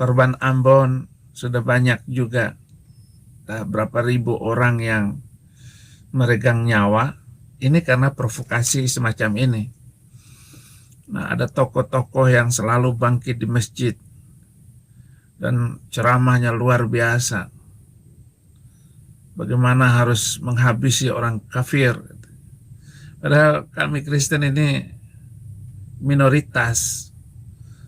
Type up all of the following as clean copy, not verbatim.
korban Ambon sudah banyak juga, berapa ribu orang yang meregang nyawa. Ini karena provokasi semacam ini. Nah, ada tokoh-tokoh yang selalu bangkit di masjid dan ceramahnya luar biasa. Bagaimana harus menghabisi orang kafir. Padahal kami Kristen ini minoritas.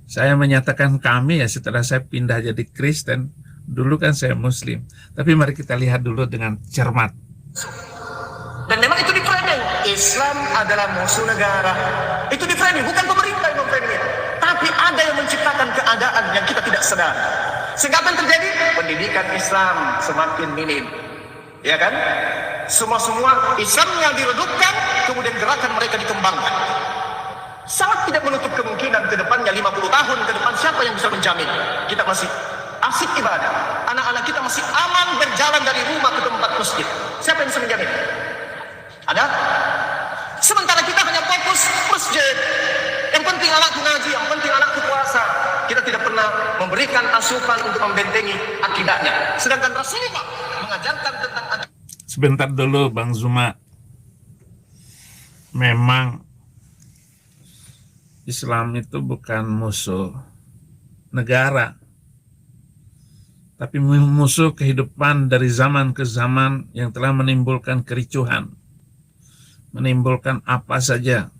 Saya menyatakan kami ya setelah saya pindah jadi Kristen. Dulu kan saya Muslim. Tapi mari kita lihat dulu dengan cermat. Dan memang itu di-framing. Islam adalah musuh negara. Itu di-framing, bukan pemerintah yang mem-framing. Tapi ada yang menciptakan keadaan yang kita tidak sadar. Sehingga apa yang terjadi? Pendidikan Islam semakin minim. Ya kan? Semua Islam yang diredupkan, kemudian gerakan mereka dikembangkan. Sangat tidak menutup kemungkinan ke depannya 50 tahun ke depan siapa yang bisa menjamin kita masih asik ibadah, anak-anak kita masih aman berjalan dari rumah ke tempat masjid. Siapa yang bisa menjamin? Ada? Sementara kita hanya fokus masjid. Yang penting anakku ngaji, yang penting anakku puasa. Kita tidak pernah memberikan asupan untuk membentengi akidahnya. Sedangkan Rasulullah mengajarkan tentang akidah. Sebentar dulu Bang Zuma. Memang Islam itu bukan musuh negara, tapi musuh kehidupan dari zaman ke zaman yang telah menimbulkan kericuhan, menimbulkan apa saja,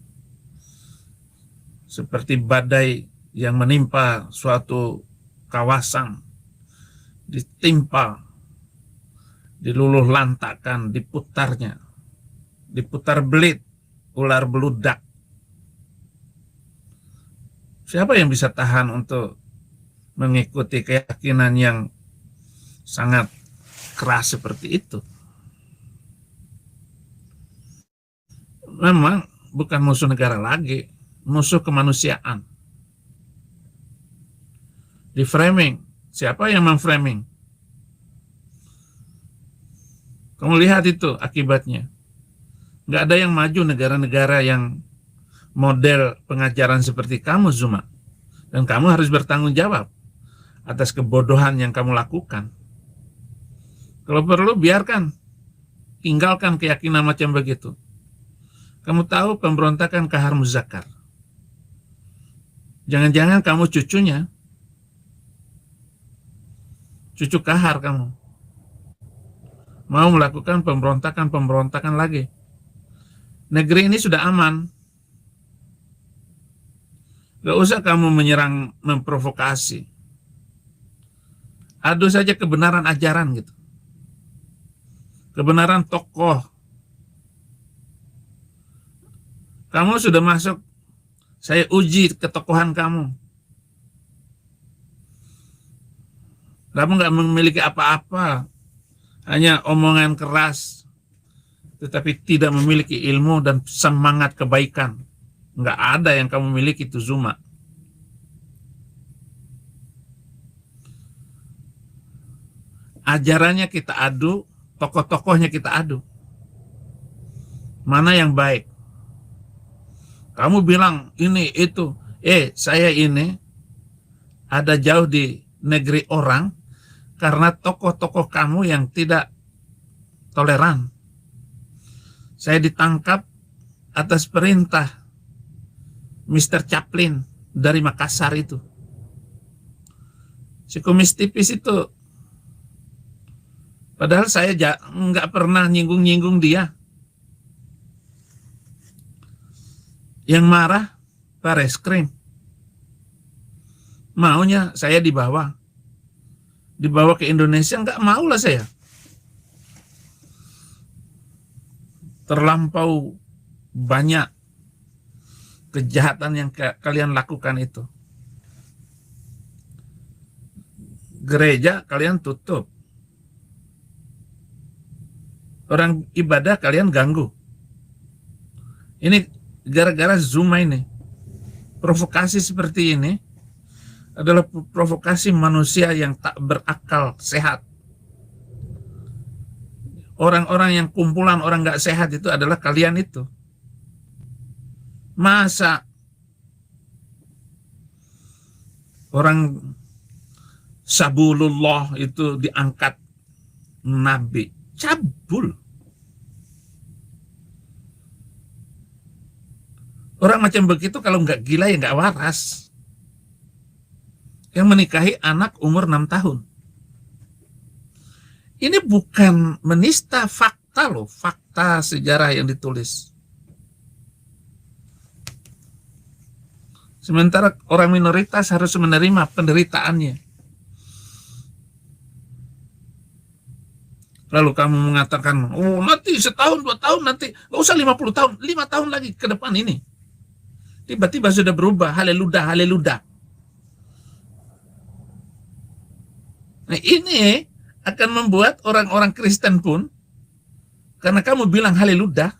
seperti badai yang menimpa suatu kawasan, ditimpa, diluluh lantakan, diputarnya, diputar belit, ular beludak. Siapa yang bisa tahan untuk mengikuti keyakinan yang sangat keras seperti itu? Memang bukan musuh negara lagi, musuh kemanusiaan. Di framing, siapa yang memframing? Kamu lihat itu akibatnya. Nggak ada yang maju negara-negara yang model pengajaran seperti kamu, Zuma. Dan kamu harus bertanggung jawab atas kebodohan yang kamu lakukan. Kalau perlu, biarkan. Tinggalkan keyakinan macam begitu. Kamu tahu pemberontakan Kahar Muzakkar. Jangan-jangan kamu cucunya. Cucu Kahar kamu. Mau melakukan pemberontakan lagi. Negeri ini sudah aman. Gak usah kamu menyerang, memprovokasi. Adu saja kebenaran ajaran gitu. Kebenaran tokoh. Kamu sudah masuk, saya uji ketokohan kamu. Kamu gak memiliki apa-apa. Hanya omongan keras. Tetapi tidak memiliki ilmu dan semangat kebaikan. Nggak ada yang kamu miliki itu, Zuma. Ajarannya kita adu, tokoh-tokohnya kita adu. Mana yang baik? Kamu bilang ini, itu. Saya ini ada jauh di negeri orang karena tokoh-tokoh kamu yang tidak toleran. Saya ditangkap atas perintah Mr. Chaplin dari Makassar itu. Si kumis tipis itu. Padahal saya nggak pernah nyinggung-nyinggung dia. Yang marah Bareskrim. Maunya saya dibawa ke Indonesia, nggak mau lah saya. Terlampau banyak kejahatan yang kalian lakukan itu. Gereja kalian tutup. Orang ibadah kalian ganggu. Ini gara-gara Zuma ini. Provokasi seperti ini adalah provokasi manusia yang tak berakal sehat. Orang-orang yang kumpulan orang gak sehat itu adalah kalian itu. Masa orang Sabulullah itu diangkat nabi. Cabul. Orang macam begitu kalau nggak gila ya nggak waras. Yang menikahi anak umur 6 tahun. Ini bukan menista fakta loh, fakta sejarah yang ditulis. Sementara orang minoritas harus menerima penderitaannya. Lalu kamu mengatakan, oh nanti setahun, 2 tahun, nanti nggak usah 50 tahun, 5 tahun lagi ke depan ini. Tiba-tiba sudah berubah, haleluya, haleluya. Nah ini akan membuat orang-orang Kristen pun, karena kamu bilang haleluya,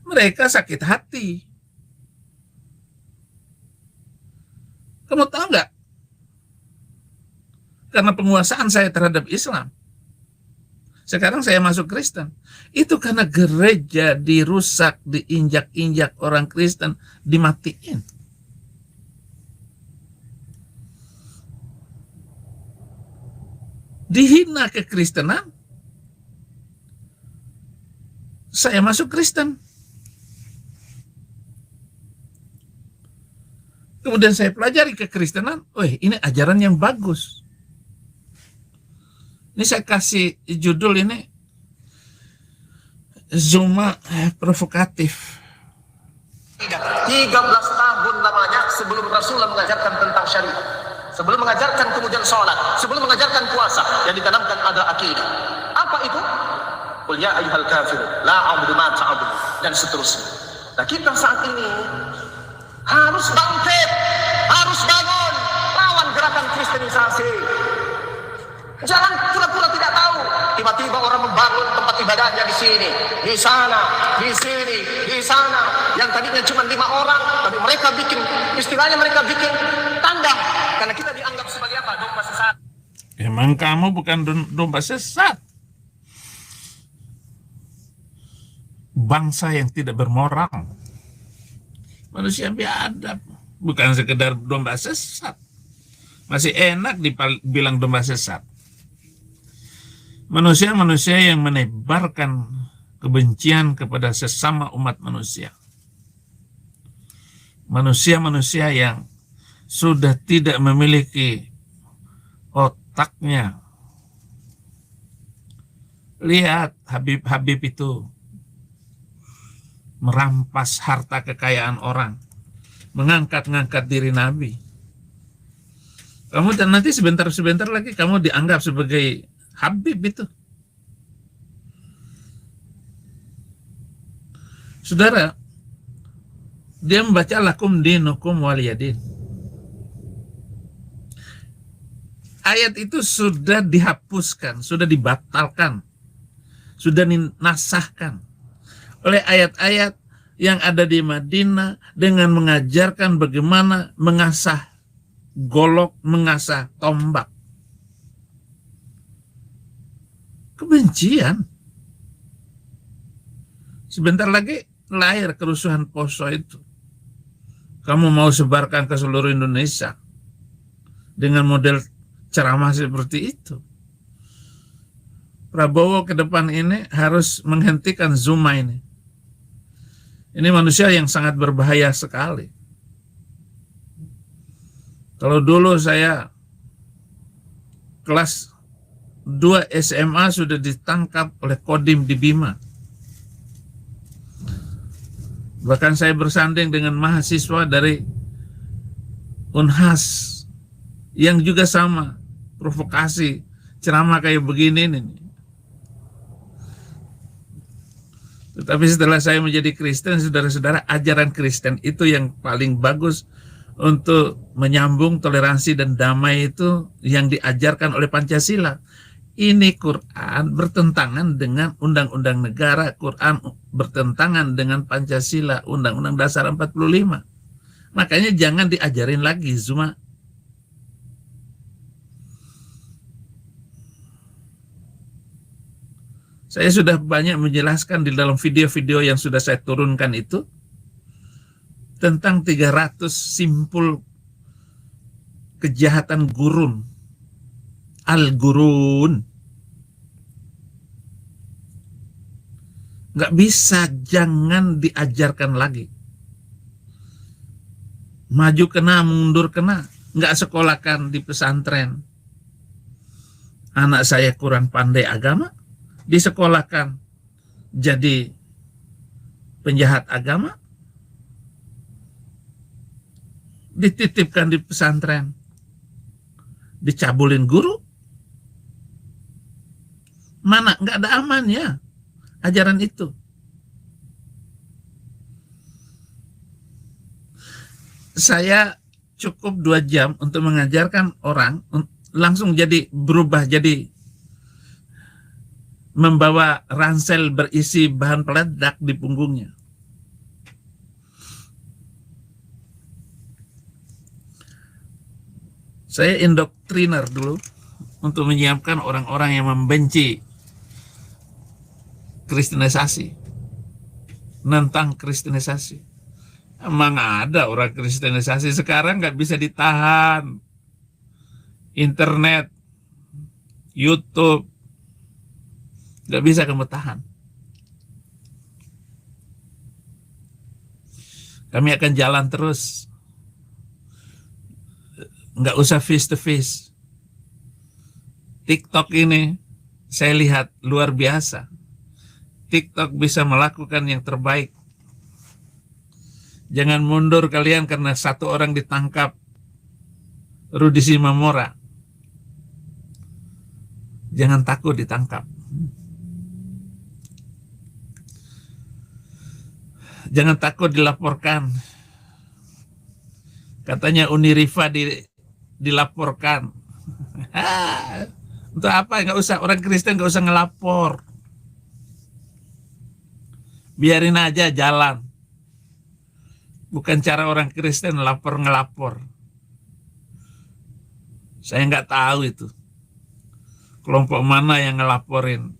mereka sakit hati. Kamu tahu nggak? Karena penguasaan saya terhadap Islam, sekarang saya masuk Kristen. Itu karena gereja dirusak, diinjak-injak orang Kristen, dimatiin. Dihina kekristenan, saya masuk Kristen. Kemudian saya pelajari kekristenan, ini ajaran yang bagus. Ini saya kasih judul ini, Zuma provokatif. 13 tahun lamanya sebelum Rasulullah mengajarkan tentang syariat. Sebelum mengajarkan kemudian sholat, sebelum mengajarkan puasa, yang ditanamkan adalah akidah. Apa itu? Qul ya ayyuhal kafirun, la a'budu ma ta'budun, dan seterusnya. Nah kita saat ini harus bangkit, harus bangun, lawan gerakan kristenisasi. Jangan pura-pura tidak tahu. Tiba-tiba orang membangun tempat ibadahnya di sini, di sana, di sini, di sana. Yang tadinya cuma 5 orang, tapi mereka bikin, istilahnya mereka bikin tanda. Karena kita dianggap sebagai apa? Domba sesat. Emang kamu bukan domba sesat. Bangsa yang tidak bermoral. Manusia biadab. Bukan sekedar domba sesat. Masih enak dibilang domba sesat. Manusia-manusia yang menebarkan kebencian kepada sesama umat manusia. Manusia-manusia yang sudah tidak memiliki otaknya. Lihat Habib-Habib itu merampas harta kekayaan orang, mengangkat-ngangkat diri Nabi. Kamu dan nanti sebentar lagi kamu dianggap sebagai Habib itu. Saudara, dia membaca lakum dinukum waliyadin. Ayat itu sudah dihapuskan, sudah dibatalkan, sudah dinasahkan oleh ayat-ayat yang ada di Madinah dengan mengajarkan bagaimana mengasah golok, mengasah tombak. Kebencian. Sebentar lagi lahir kerusuhan Poso itu. Kamu mau sebarkan ke seluruh Indonesia dengan model ceramah seperti itu. Prabowo ke depan ini harus menghentikan Zuma ini. Ini manusia yang sangat berbahaya sekali. Kalau dulu saya kelas 2 SMA sudah ditangkap oleh Kodim di Bima. Bahkan saya bersanding dengan mahasiswa dari Unhas yang juga sama, provokasi, ceramah kayak begini nih. Tetapi setelah saya menjadi Kristen, saudara-saudara, ajaran Kristen itu yang paling bagus untuk menyambung toleransi dan damai itu yang diajarkan oleh Pancasila. Ini Quran bertentangan dengan undang-undang negara, Quran bertentangan dengan Pancasila, Undang-Undang Dasar 45. Makanya jangan diajarin lagi, Zuma. Saya sudah banyak menjelaskan di dalam video-video yang sudah saya turunkan itu tentang 300 simpul kejahatan gurun Al-Gurun. Nggak bisa, jangan diajarkan lagi. Maju kena, mundur kena. Nggak sekolahkan di pesantren. Anak saya kurang pandai agama, disekolahkan jadi penjahat agama, dititipkan di pesantren, dicabulin guru. Mana, nggak ada amannya ajaran itu. Saya cukup 2 jam untuk mengajarkan orang langsung jadi berubah, jadi membawa ransel berisi bahan peledak di punggungnya. Saya indoktriner dulu untuk menyiapkan orang-orang yang membenci kristenisasi, nentang kristenisasi. Emang ada orang kristenisasi sekarang nggak bisa ditahan. Internet, YouTube, nggak bisa kamu tahan. Kami akan jalan terus. Nggak usah face to face. TikTok ini saya lihat luar biasa. TikTok bisa melakukan yang terbaik. Jangan mundur kalian karena 1 orang ditangkap. Rudi Simamora. Jangan takut ditangkap. Jangan takut dilaporkan. Katanya Unirifa dilaporkan. Untuk apa? Nggak usah, orang Kristen nggak usah ngelapor. Biarin aja jalan. Bukan cara orang Kristen ngelapor. Saya nggak tahu itu. Kelompok mana yang ngelaporin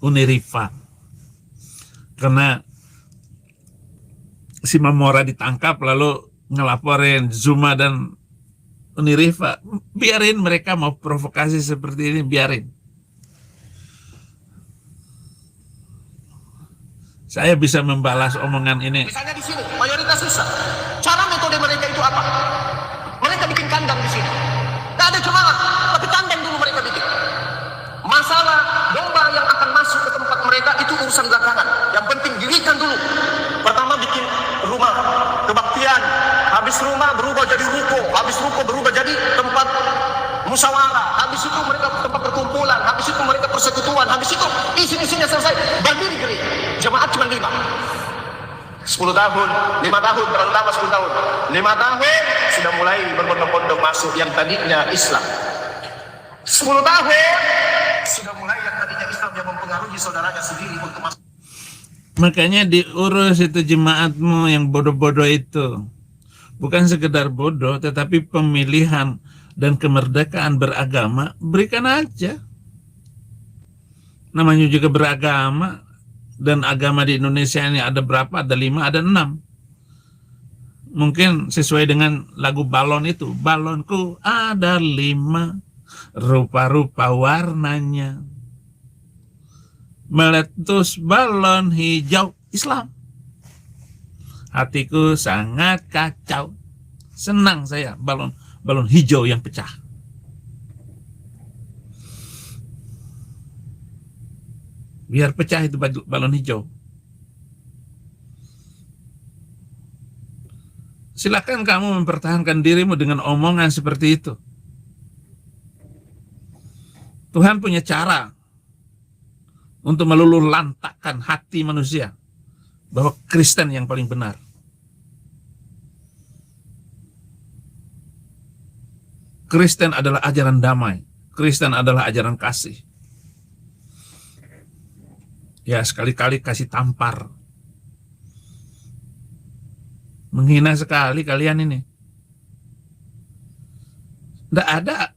Unirifa. Karena Simamora ditangkap lalu ngelaporin Zuma dan Unirifa. Biarin mereka mau provokasi seperti ini, biarin. Saya bisa membalas omongan ini. Misalnya di sini, mayoritas Islam. Cara metode mereka itu apa? Mereka bikin kandang di sini. Tidak ada jemaah, tapi kandang dulu mereka bikin. Masalah domba yang akan masuk ke tempat mereka itu urusan belakangan. Yang penting dirikan dulu. Pertama bikin rumah kebaktian. Habis rumah berubah jadi ruko. Habis ruko berubah jadi tempat musyawarah. Habis itu mereka tempat perkumpulan. Habis itu mereka persekutuan. Habis itu isinya selesai. Berdiri gereja. Jemaat cuma 5. 10 tahun, 5 tahun, terlalu lama 10 tahun. 5 tahun sudah mulai berbondong-bondong masuk yang tadinya Islam. 10 tahun sudah mulai yang tadinya Islam yang mempengaruhi saudaranya sendiri untuk masuk. Makanya diurus itu jemaatmu yang bodoh-bodoh itu. Bukan sekedar bodoh, tetapi pemilihan dan kemerdekaan beragama, berikan aja. Namanya juga beragama. Dan agama di Indonesia ini ada berapa? Ada 5, ada 6. Mungkin sesuai dengan lagu Balon itu. Balonku ada 5, rupa-rupa warnanya. Meletus balon hijau Islam. Hatiku sangat kacau. Senang saya balon hijau yang pecah. Biar pecah itu balon hijau. Silakan kamu mempertahankan dirimu dengan omongan seperti itu. Tuhan punya cara untuk meluluh lantakkan hati manusia bahwa Kristen yang paling benar. Kristen adalah ajaran damai. Kristen adalah ajaran kasih. Ya, sekali-kali kasih tampar. Menghina sekali kalian ini. Tidak ada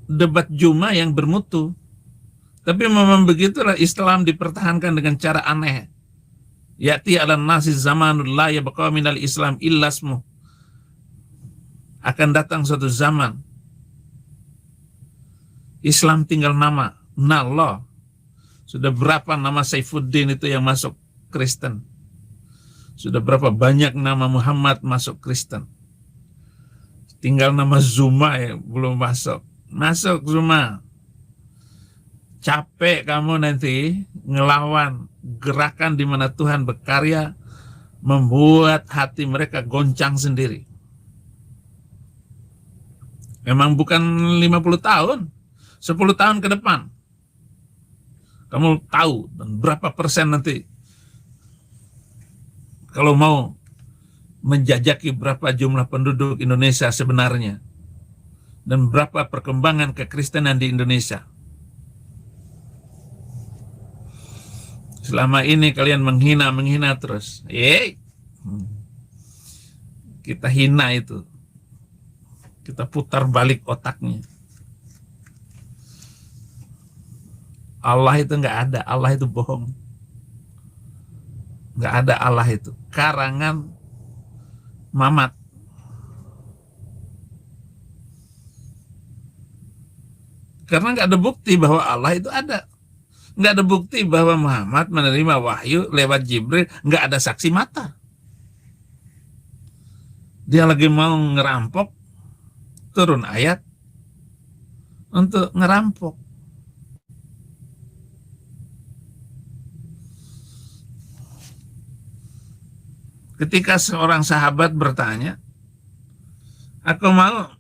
debat Juma yang bermutu. Tapi memang begitulah Islam dipertahankan dengan cara aneh. Ya'ti ala nasi zamanul la yabqa minal Islam illasmu. Akan datang suatu zaman Islam tinggal nama, Allah. Sudah berapa nama Saifuddin itu yang masuk Kristen? Sudah berapa banyak nama Muhammad masuk Kristen? Tinggal nama Zuma yang belum masuk. Masuk Zuma. Capek kamu nanti ngelawan gerakan di mana Tuhan berkarya membuat hati mereka goncang sendiri. Memang bukan 50 tahun, 10 tahun ke depan. Kamu tahu dan berapa persen nanti kalau mau menjajaki berapa jumlah penduduk Indonesia sebenarnya dan berapa perkembangan kekristenan di Indonesia. Selama ini kalian menghina terus. Kita hina itu. Kita putar balik otaknya. Allah itu nggak ada, Allah itu bohong. Nggak ada Allah itu. Karangan Mamat. Karena nggak ada bukti bahwa Allah itu ada. Nggak ada bukti bahwa Muhammad menerima wahyu lewat Jibril. Nggak ada saksi mata. Dia lagi mau ngerampok, turun ayat untuk ngerampok. Ketika seorang sahabat bertanya, aku mau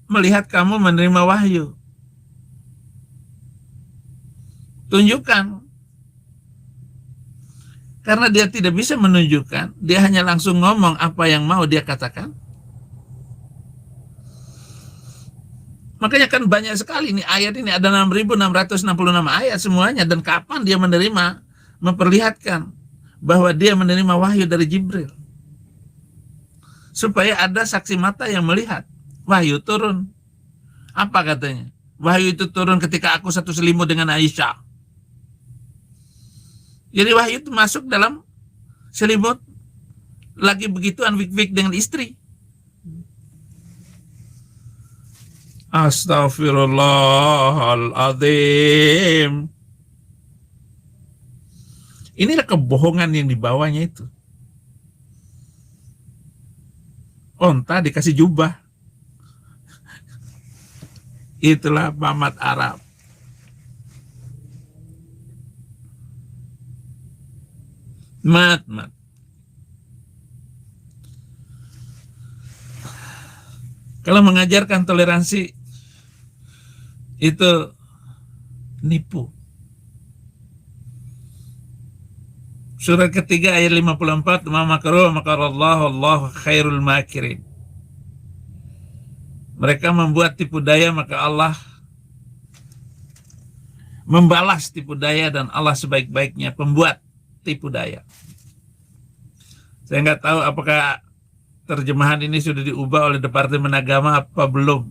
melihat kamu menerima wahyu. Tunjukkan. Karena dia tidak bisa menunjukkan, dia hanya langsung ngomong apa yang mau dia katakan. Makanya kan banyak sekali ini ayat ini, ada 6.666 ayat semuanya, dan kapan dia menerima, memperlihatkan bahwa dia menerima wahyu dari Jibril. Supaya ada saksi mata yang melihat. Wahyu turun. Apa katanya? Wahyu itu turun ketika aku satu selimut dengan Aisyah. Jadi wahyu itu masuk dalam selimut. Lagi begituan wik-wik dengan istri. Astaghfirullahaladzim. Inilah kebohongan yang dibawanya itu. Onta dikasih jubah. Itulah Mamat Arab. Mat. Kalau mengajarkan toleransi itu nipu. Surat ketiga ayat 54, ma makaru makarallahu Allahu khairul makirin. Mereka membuat tipu daya, maka Allah membalas tipu daya, dan Allah sebaik-baiknya pembuat tipu daya. Saya nggak tahu apakah terjemahan ini sudah diubah oleh Departemen Agama apa belum.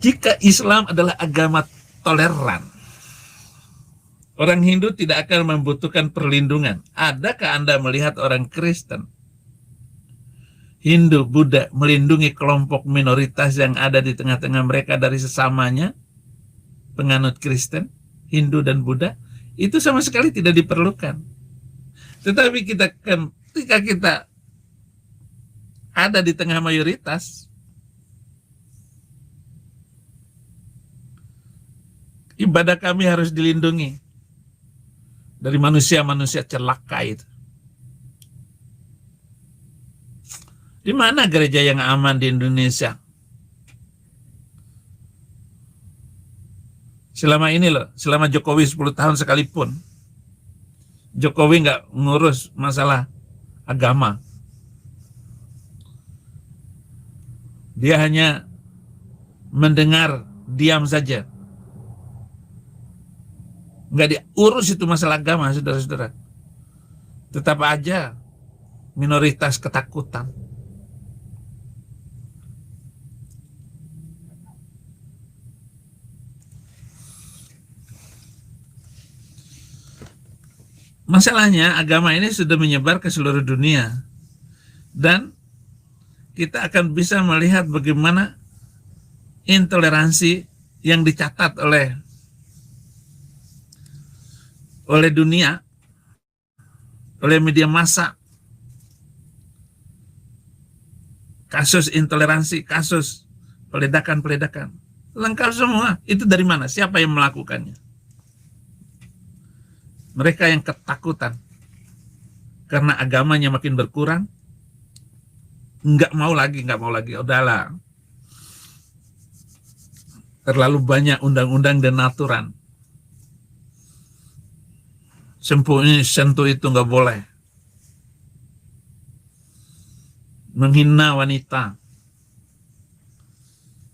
Jika Islam adalah agama toleran, orang Hindu tidak akan membutuhkan perlindungan. Adakah Anda melihat orang Kristen, Hindu, Buddha melindungi kelompok minoritas yang ada di tengah-tengah mereka dari sesamanya penganut Kristen, Hindu dan Buddha? Itu sama sekali tidak diperlukan. Tetapi ketika kita ada di tengah mayoritas, ibadah kami harus dilindungi dari manusia-manusia celaka itu. Di mana gereja yang aman di Indonesia? Selama ini loh, selama Jokowi 10 tahun sekalipun, Jokowi nggak ngurus masalah agama. Dia hanya mendengar, diam saja. Nggak diurus itu masalah agama, saudara-saudara. Tetap aja minoritas ketakutan. Masalahnya agama ini sudah menyebar ke seluruh dunia. Dan kita akan bisa melihat bagaimana intoleransi yang dicatat oleh dunia, oleh media massa, kasus intoleransi, kasus peledakan-peledakan, lengkap semua. Itu dari mana? Siapa yang melakukannya? Mereka yang ketakutan karena agamanya makin berkurang, nggak mau lagi, udahlah. Terlalu banyak undang-undang dan aturan. Sentuh itu nggak boleh. Menghina wanita.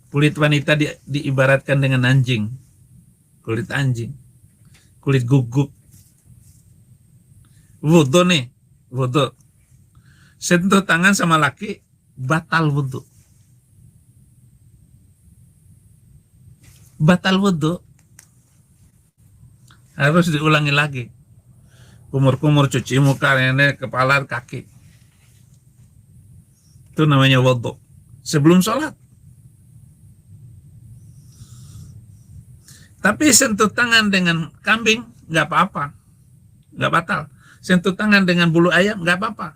Kulit wanita diibaratkan dengan anjing. Kulit anjing. Kulit guguk. Wudhu nih. Wudhu. Sentuh tangan sama laki, batal wudhu. Batal wudhu. Harus diulangi lagi. Kumur-kumur, cuci muka, nenek, kepala, kaki. Itu namanya wudhu. Sebelum sholat. Tapi sentuh tangan dengan kambing, nggak apa-apa. Nggak batal. Sentuh tangan dengan bulu ayam, nggak apa-apa.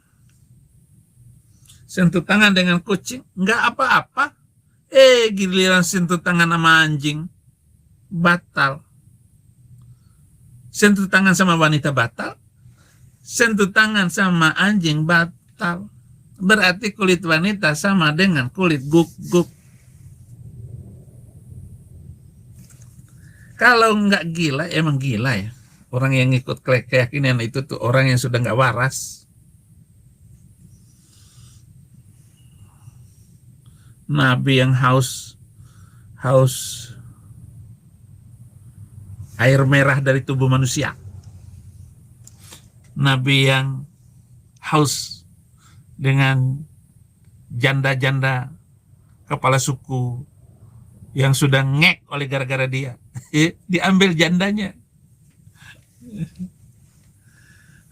Sentuh tangan dengan kucing, nggak apa-apa. Giliran sentuh tangan sama anjing, batal. Sentuh tangan sama wanita batal. Sentuh tangan sama anjing batal. Berarti kulit wanita sama dengan kulit guguk. Kalau nggak gila, emang gila ya. Orang yang ikut keyakinan itu tuh orang yang sudah nggak waras. Nabi yang haus air merah dari tubuh manusia. Nabi yang haus dengan janda-janda kepala suku yang sudah ngek oleh gara-gara dia. Diambil jandanya.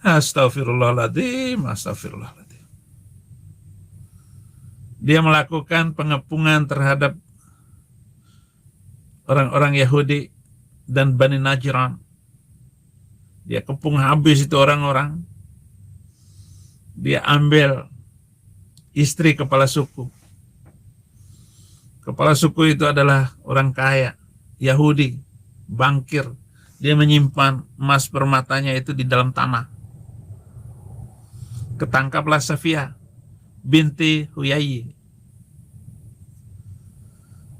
Astagfirullahaladzim. Dia melakukan pengepungan terhadap orang-orang Yahudi dan Bani Najran. Dia kepung habis itu orang-orang. Dia ambil istri kepala suku. Kepala suku itu adalah orang kaya, Yahudi, bangkir. Dia menyimpan emas permatanya itu di dalam tanah. Ketangkaplah Safiyah binti Huyai.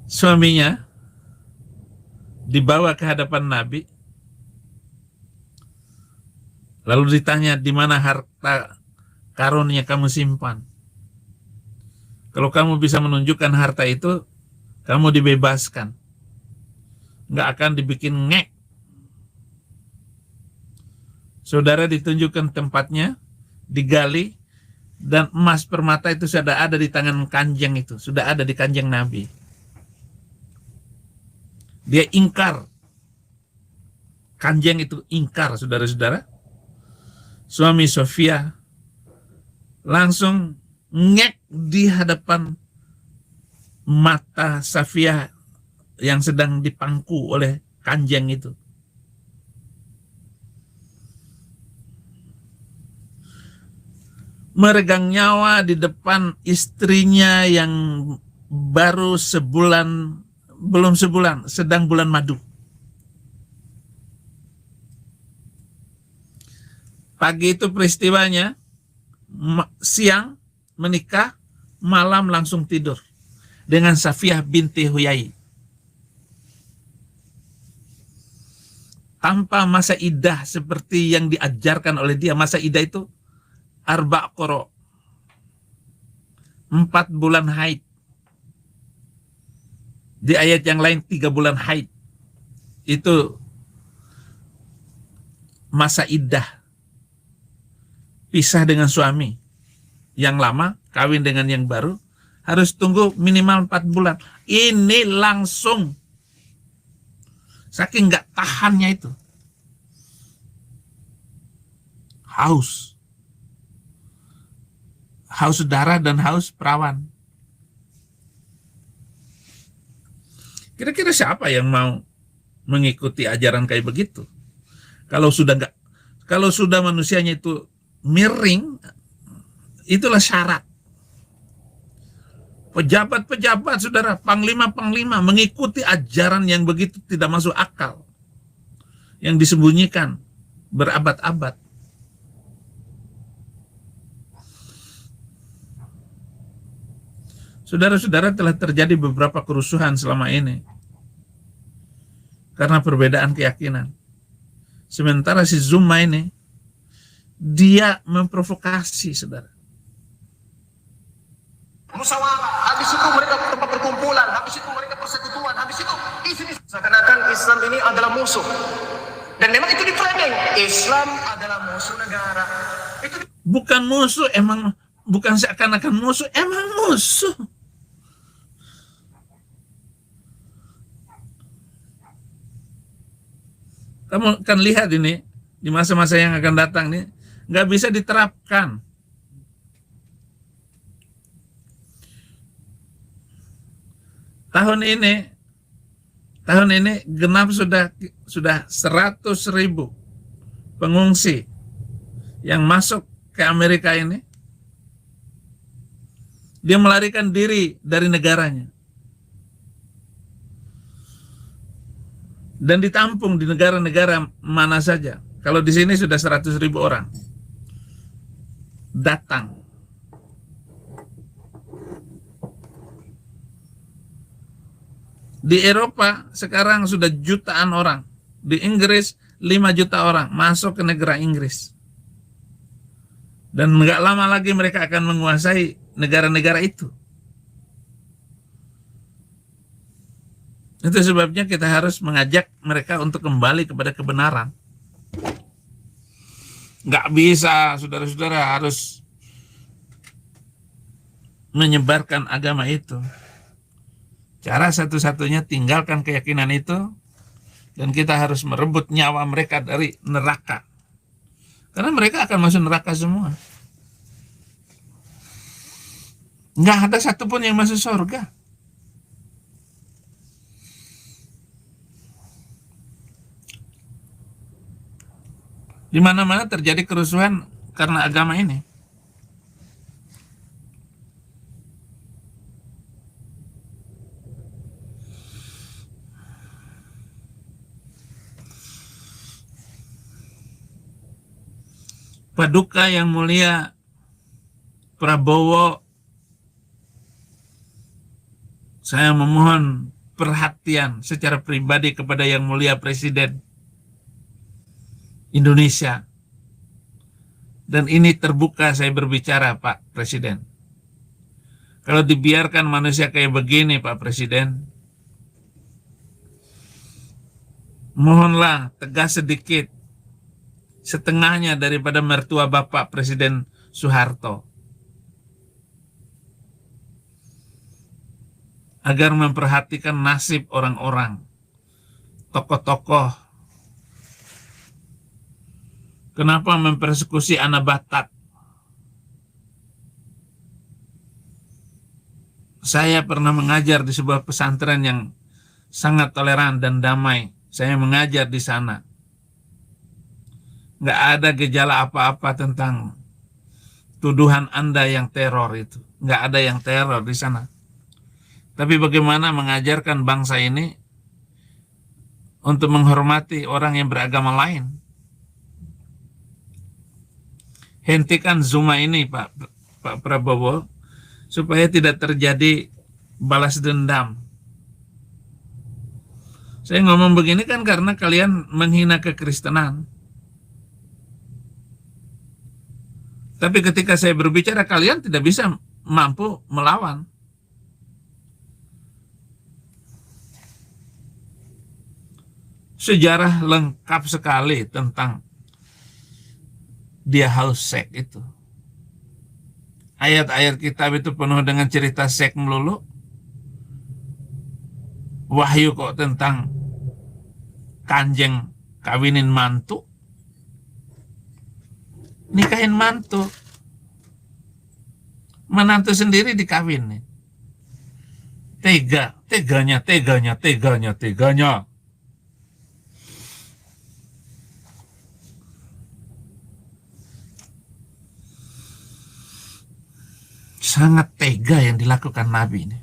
Suaminya dibawa ke hadapan Nabi. Lalu ditanya, di mana harta karun yang kamu simpan? Kalau kamu bisa menunjukkan harta itu, kamu dibebaskan. Nggak akan dibikin ngek. Saudara ditunjukkan tempatnya, digali, dan emas permata itu sudah ada di tangan kanjeng itu. Sudah ada di kanjeng Nabi. Dia ingkar. Kanjeng itu ingkar, saudara-saudara. Suami Sofia langsung ngek di hadapan mata Safiyah yang sedang dipangku oleh kanjeng itu. Meregang nyawa di depan istrinya yang baru belum sebulan, sedang bulan madu. Pagi itu peristiwanya, siang menikah, malam langsung tidur dengan Safiyah binti Huyai. Tanpa masa idah seperti yang diajarkan oleh dia. Masa idah itu arba' qoro, 4 bulan haid. Di ayat yang lain 3 bulan haid. Itu masa idah. Pisah dengan suami yang lama, kawin dengan yang baru, harus tunggu minimal 4 bulan. Ini langsung, saking nggak tahannya itu, haus darah dan haus perawan. Kira-kira siapa yang mau mengikuti ajaran kayak begitu? Kalau sudah manusianya itu miring, itulah syarat. Pejabat-pejabat, saudara, panglima-panglima mengikuti ajaran yang begitu tidak masuk akal, yang disembunyikan berabad-abad. Saudara-saudara, telah terjadi beberapa kerusuhan selama ini karena perbedaan keyakinan. Sementara si Zuma ini, dia memprovokasi, saudara. Musyawarah, habis itu mereka tempat perkumpulan, habis itu mereka persekutuan, habis itu isi seakan-akan Islam ini adalah musuh. Dan memang itu di framing, Islam adalah musuh negara. Itu bukan musuh, emang bukan seakan-akan musuh, emang musuh. Kamu akan lihat ini di masa-masa yang akan datang nih, nggak bisa diterapkan. Tahun ini genap sudah 100.000 pengungsi yang masuk ke Amerika ini. Dia melarikan diri dari negaranya dan ditampung di negara-negara mana saja. Kalau di sini sudah 100.000 orang datang. Di Eropa sekarang sudah jutaan orang. Di Inggris 5 juta orang masuk ke negara Inggris. Dan nggak lama lagi mereka akan menguasai negara-negara itu. Itu sebabnya kita harus mengajak mereka untuk kembali kepada kebenaran. Nggak bisa, saudara-saudara, harus menyebarkan agama itu. Cara satu-satunya tinggalkan keyakinan itu, dan kita harus merebut nyawa mereka dari neraka. Karena mereka akan masuk neraka semua. Nggak ada satupun yang masuk surga. Di mana-mana terjadi kerusuhan karena agama ini. Paduka yang mulia Prabowo, saya memohon perhatian secara pribadi kepada yang mulia Presiden Indonesia. Dan ini terbuka saya berbicara, Pak Presiden. Kalau dibiarkan manusia kayak begini, Pak Presiden, mohonlah tegas sedikit, setengahnya daripada mertua Bapak Presiden Soeharto, agar memperhatikan nasib orang-orang, tokoh-tokoh. Kenapa mempersekusi anak Batak? Saya pernah mengajar di sebuah pesantren yang sangat toleran dan damai. Saya mengajar di sana. Nggak ada gejala apa-apa tentang tuduhan Anda yang teror itu. Nggak ada yang teror di sana. Tapi bagaimana mengajarkan bangsa ini untuk menghormati orang yang beragama lain? Hentikan Zuma ini, Pak Prabowo, supaya tidak terjadi balas dendam. Saya ngomong begini kan karena kalian menghina kekristenan. Tapi ketika saya berbicara, kalian tidak bisa mampu melawan. Sejarah lengkap sekali tentang dia haus seks itu. Ayat-ayat kitab itu penuh dengan cerita seks melulu. Wahyu kok tentang kanjeng kawinin mantu. Nikahin mantu sendiri dikawin. Teganya. Sangat tega yang dilakukan Nabi ini.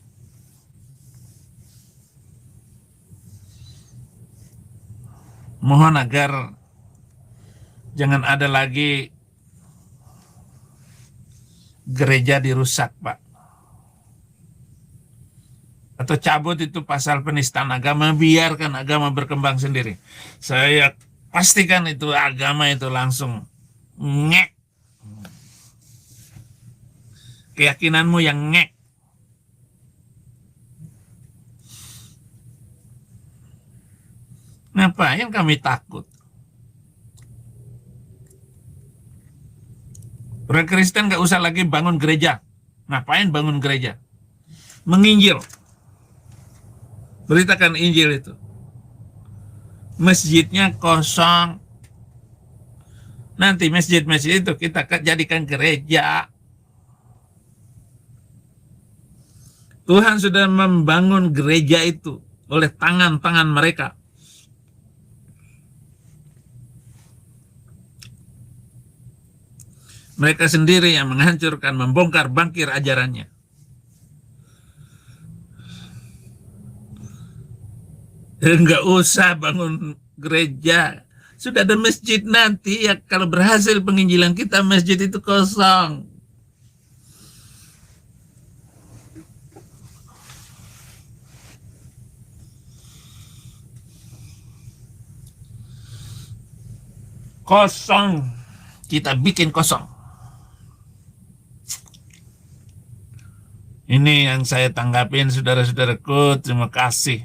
Mohon agar jangan ada lagi gereja dirusak, Pak. Atau cabut itu pasal penistaan agama, biarkan agama berkembang sendiri. Saya pastikan itu agama itu langsung ngek. Keyakinanmu yang ngek. Ngapain kami takut? Orang Kristen gak usah lagi bangun gereja. Ngapain bangun gereja? Menginjil. Beritakan Injil itu. Masjidnya kosong. Nanti masjid-masjid itu kita jadikan gereja. Tuhan sudah membangun gereja itu oleh tangan-tangan mereka. Mereka sendiri yang menghancurkan, membongkar bangkir ajarannya. Enggak usah bangun gereja. Sudah ada masjid nanti, ya kalau berhasil penginjilan kita, masjid itu kosong. Kosong. Kita bikin kosong. Ini yang saya tanggapin, saudara-saudaraku. Terima kasih.